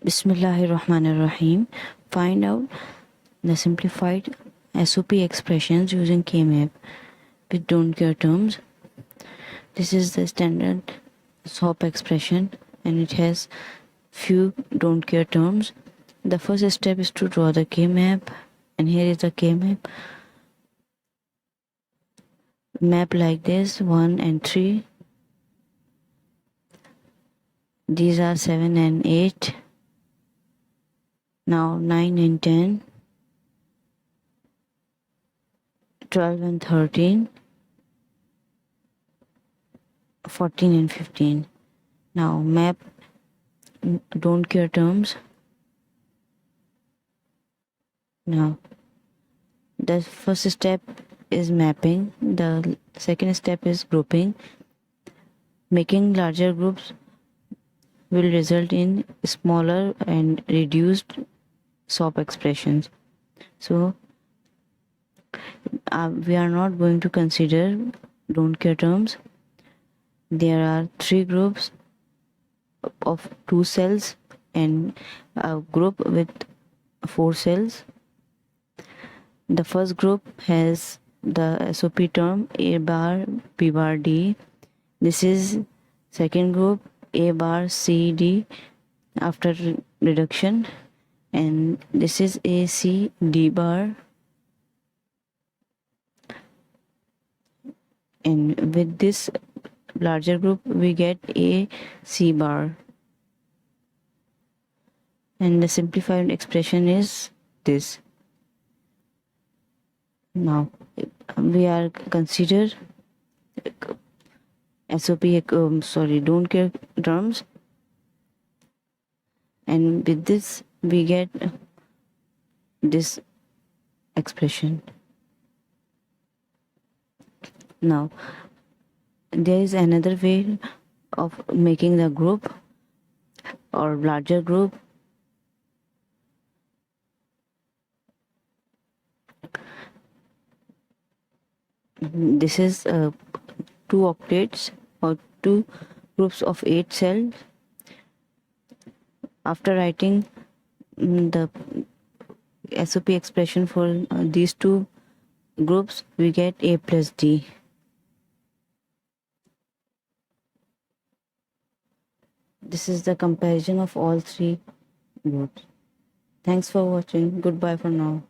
Bismillahirrahmanirrahim. Find out the simplified SOP expressions using kMap with don't care terms. This is the standard SOP expression and it has few don't care terms. The first step is to draw the kMap, and here is the kMap. Map like this 1 and 3. These are 7 and 8. Now 9 and 10, 12 and 13, 14 and 15. Now map don't care terms. Now the first step is mapping. The second step is grouping. Making larger groups will result in smaller and reduced SOP expressions. So we are not going to consider don't care terms. There are 3 groups of 2 cells and a group with 4 cells. The first group has the SOP term A bar B bar D. This is second group A bar C D after reduction, and this is A C D bar, and with this larger group we get A C bar, and the simplified expression is this. Now we are consider SOP don't care terms, and with this we get this expression. Now there is another way of making the group or larger group. This is 2 octets or 2 groups of 8 cells. After writing the SOP expression for these 2 groups, we get A plus D. This is the comparison of all 3 groups. Thanks for watching. Goodbye for now.